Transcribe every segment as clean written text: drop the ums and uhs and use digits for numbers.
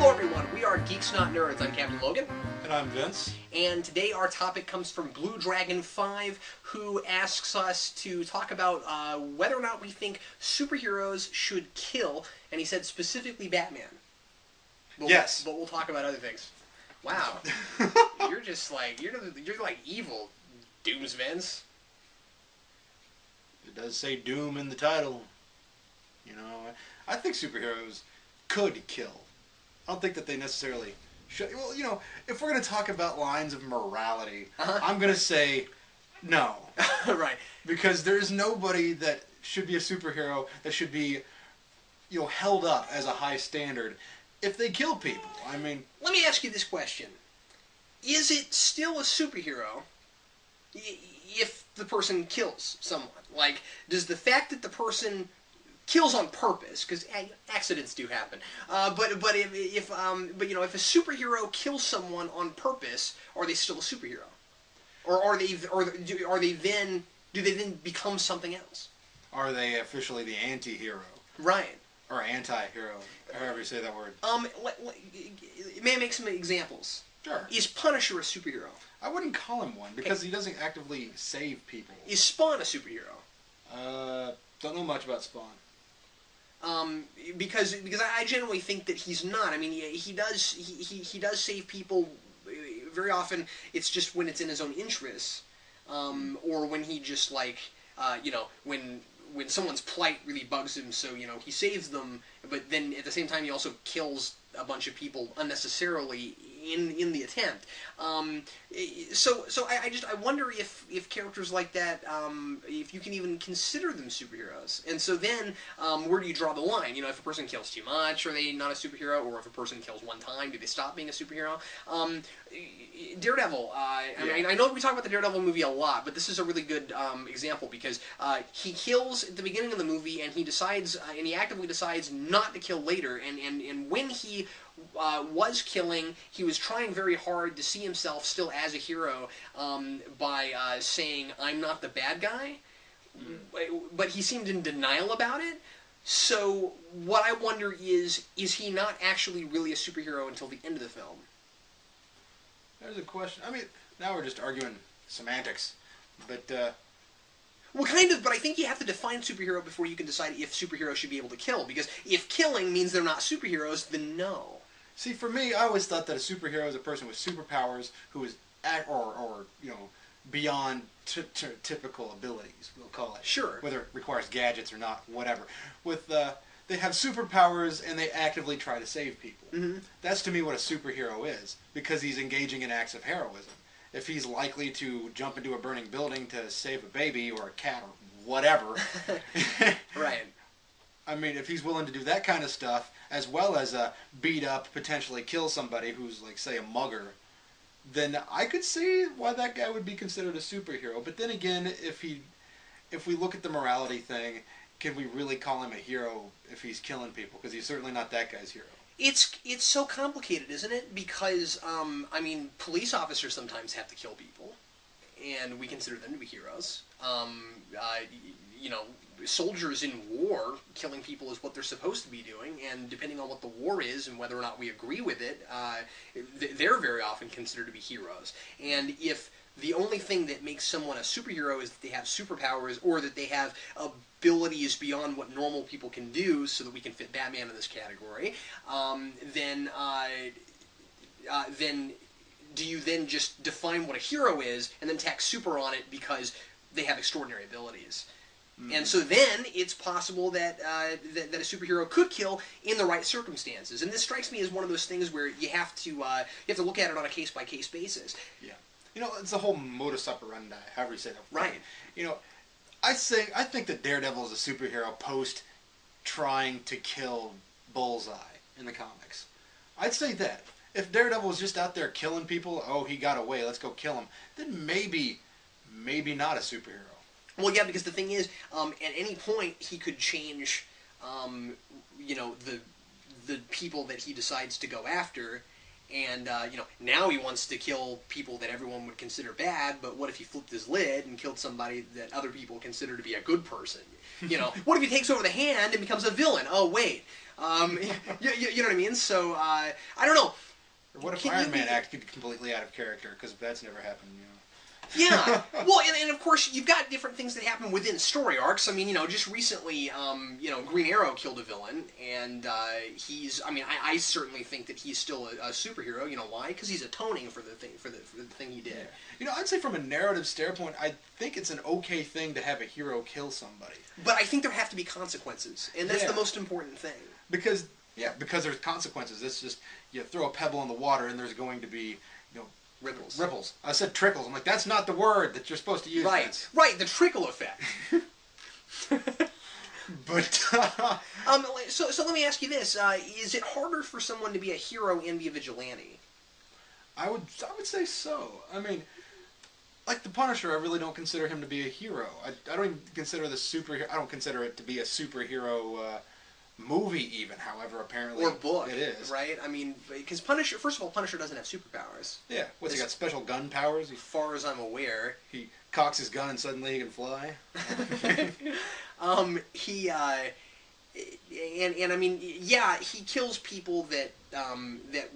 Hello everyone, we are Geeks Not Nerds. I'm Captain Logan. And I'm Vince. And today our topic comes from bluedragonfive, who asks us to talk about whether or not we think superheroes should kill, and he said specifically Batman. Yes. But we'll talk about other things. Wow. You're just like, you're like evil, Dooms Vince. It does say Doom in the title. You know, I think superheroes could kill. I don't think that they necessarily should. Well, you know, if we're going to talk about lines of morality, I'm going to say no. Right. Because there is nobody that should be a superhero that should be, you know, held up as a high standard if they kill people. I mean... Let me ask you this question. Is it still a superhero if the person kills someone? Like, does the fact that the person kills on purpose, because accidents do happen, but if you know, if a superhero kills someone on purpose, are they still a superhero, or do they then become something else? Are they officially the anti-hero? Right. Or anti-hero, however you say that word. May I make some examples? Sure. Is Punisher a superhero? I wouldn't call him one, because he doesn't actively save people. Is Spawn a superhero? Don't know much about Spawn. Because I generally think that he's not. I mean, he does save people. Very often, it's just when it's in his own interests, or when he just like, you know, when someone's plight really bugs him, so you know he saves them. But then at the same time, he also kills a bunch of people unnecessarily in the attempt. So I wonder if characters like that, if you can even consider them superheroes. And so then, where do you draw the line? You know, if a person kills too much, are they not a superhero? Or if a person kills one time, do they stop being a superhero? Daredevil. I mean, I know we talk about the Daredevil movie a lot, but this is a really good example because he kills at the beginning of the movie, and he decides, and he actively decides not to kill later. And when he was killing, he was trying very hard to see himself still as a hero by saying, "I'm not the bad guy," but he seemed in denial about it. So what I wonder is he not actually really a superhero until the end of the film? There's a question. I mean, now we're just arguing semantics, but... Well, kind of, but I think you have to define superhero before you can decide if superheroes should be able to kill, because if killing means they're not superheroes, then no. See, for me, I always thought that a superhero is a person with superpowers who is, or you know, beyond typical abilities, we'll call it. Sure. Whether it requires gadgets or not, whatever. With, they have superpowers and they actively try to save people. Mm-hmm. That's to me what a superhero is, because he's engaging in acts of heroism. If he's likely to jump into a burning building to save a baby or a cat or whatever. Right. I mean, if he's willing to do that kind of stuff, as well as beat up, potentially kill somebody who's, like, say, a mugger, then I could see why that guy would be considered a superhero. But then again, if we look at the morality thing, can we really call him a hero if he's killing people? Because he's certainly not that guy's hero. It's so complicated, isn't it? Because, I mean, police officers sometimes have to kill people, and we consider them to be heroes. You know, soldiers in war, killing people is what they're supposed to be doing, and depending on what the war is and whether or not we agree with it, they're very often considered to be heroes. And if the only thing that makes someone a superhero is that they have superpowers, or that they have abilities beyond what normal people can do, so that we can fit Batman in this category, then do you then just define what a hero is and then tack super on it because they have extraordinary abilities? Mm. And so then it's possible that that a superhero could kill in the right circumstances. And this strikes me as one of those things where you have to look at it on a case-by-case basis. Yeah. You know, it's the whole modus operandi, however you say that. Right. You know, I think that Daredevil is a superhero post trying to kill Bullseye in the comics. I'd say that. If Daredevil was just out there killing people, oh, he got away, let's go kill him, then maybe not a superhero. Well, yeah, because the thing is, at any point he could change, you know, the people that he decides to go after, And now he wants to kill people that everyone would consider bad. But what if he flipped his lid and killed somebody that other people consider to be a good person? What if he takes over the hand and becomes a villain? Oh wait, you know what I mean? So I don't know. Or what if Iron Man acted completely out of character? Because that's never happened. Yeah. Well, and of course, you've got different things that happen within story arcs. I mean, just recently, Green Arrow killed a villain, and I certainly think that he's still a superhero. You know why? Because he's atoning for the thing he did. Yeah. I'd say from a narrative standpoint, I think it's an okay thing to have a hero kill somebody. But I think there have to be consequences, and that's the most important thing. Because there's consequences. It's just, you throw a pebble in the water, and there's going to be, Ripples. I said trickles. I'm like, that's not the word that you're supposed to use. Right. Right. The trickle effect. But so let me ask you this: is it harder for someone to be a hero and be a vigilante? I would say so. I mean, like the Punisher, I really don't consider him to be a hero. I don't even consider the superhero. I don't consider it to be a superhero movie, even. However, apparently or book, it is. Right? I mean, because Punisher. First of all, Punisher doesn't have superpowers. Yeah. What's he got? Special gun powers? As far as I'm aware, he cocks his gun and suddenly he can fly. And I mean, yeah, he kills people that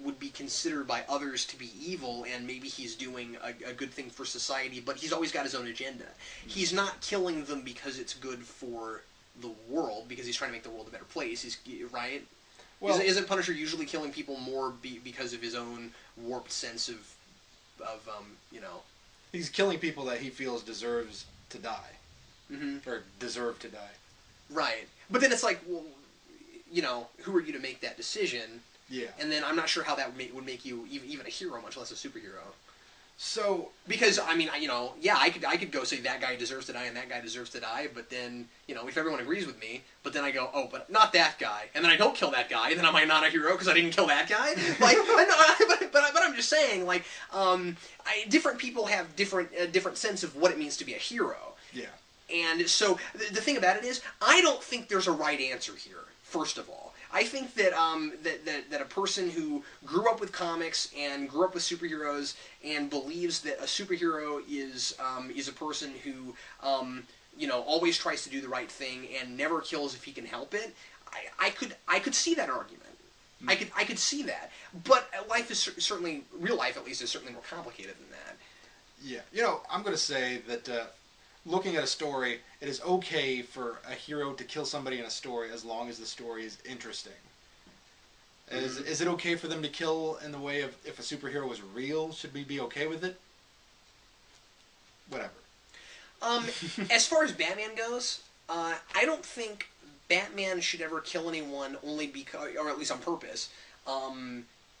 would be considered by others to be evil, and maybe he's doing a good thing for society, but he's always got his own agenda. He's not killing them because it's good for the world, because he's trying to make the world a better place. Right? Well, isn't Punisher usually killing people more because of his own warped sense of He's killing people that he feels deserves to die. Mm-hmm. Or deserve to die. Right. But then it's like, well, who are you to make that decision? Yeah. And then I'm not sure how that would make you even a hero, much less a superhero. So, because I could go say that guy deserves to die and that guy deserves to die, but then if everyone agrees with me, but then I go, oh, but not that guy, and then I don't kill that guy, then am I not a hero because I didn't kill that guy? But I'm just saying, different people have different sense of what it means to be a hero. Yeah. And so the thing about it is, I don't think there's a right answer here. First of all, I think that that a person who grew up with comics and grew up with superheroes and believes that a superhero is a person who always tries to do the right thing and never kills if he can help it, I could see that argument. Mm. I could see that, but life is certainly, real life at least, is certainly more complicated than that. Yeah, I'm going to say that. Looking at a story, it is okay for a hero to kill somebody in a story as long as the story is interesting. Mm-hmm. Is it okay for them to kill in the way of if a superhero was real? Should we be okay with it? Whatever. As far as Batman goes, I don't think Batman should ever kill anyone only because, or at least on purpose.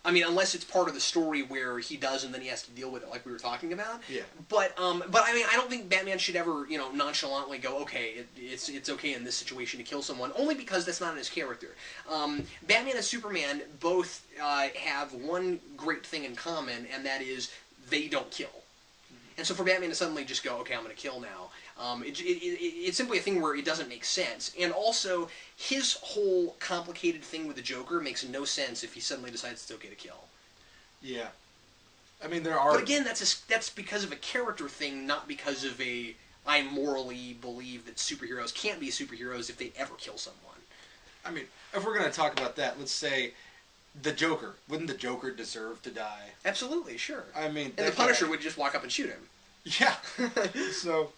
I mean, unless it's part of the story where he does and then he has to deal with it, like we were talking about. Yeah. But I mean, I don't think Batman should ever, nonchalantly go, okay, it's okay in this situation to kill someone, only because that's not in his character. Batman and Superman both have one great thing in common, and that is they don't kill. Mm-hmm. And so for Batman to suddenly just go, okay, I'm going to kill now, it's simply a thing where it doesn't make sense. And also, his whole complicated thing with the Joker makes no sense if he suddenly decides it's okay to kill. Yeah. I mean, there are... But again, that's because of a character thing, not because of I morally believe that superheroes can't be superheroes if they ever kill someone. I mean, if we're going to talk about that, let's say the Joker. Wouldn't the Joker deserve to die? Absolutely, sure. I mean... And the Punisher would just walk up and shoot him. Yeah. So...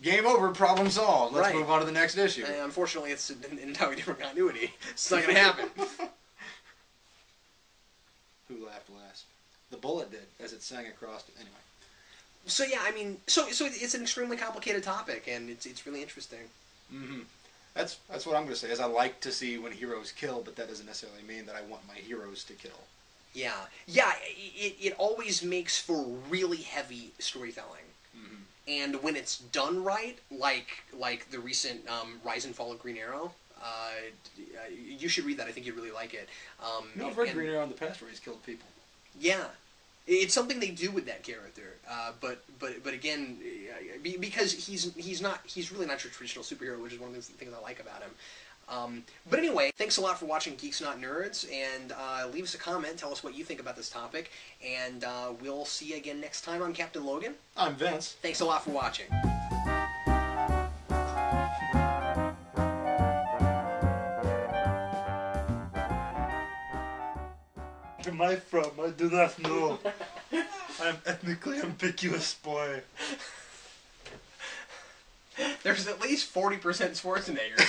Game over, problem solved. Let's move on to the next issue. Unfortunately, it's an entirely different continuity. It's not going to happen. Who laughed last? The bullet did, as it sang across it. Anyway. So yeah, I mean, so it's an extremely complicated topic, and it's really interesting. Mm-hmm. That's what I'm going to say, is I like to see when heroes kill, but that doesn't necessarily mean that I want my heroes to kill. Yeah. Yeah, it always makes for really heavy storytelling. And when it's done right, like the recent Rise and Fall of Green Arrow, you should read that. I think you'd really like it. I've read Green Arrow in the past where he's killed people. Yeah, it's something they do with that character. But again, because he's really not your traditional superhero, which is one of the things I like about him. But anyway, thanks a lot for watching Geeks Not Nerds, and leave us a comment, tell us what you think about this topic, and we'll see you again next time. I'm Captain Logan. I'm Vince. Thanks a lot for watching. Where am I from? I do not know. I'm ethnically ambiguous boy. There's at least 40% Schwarzenegger.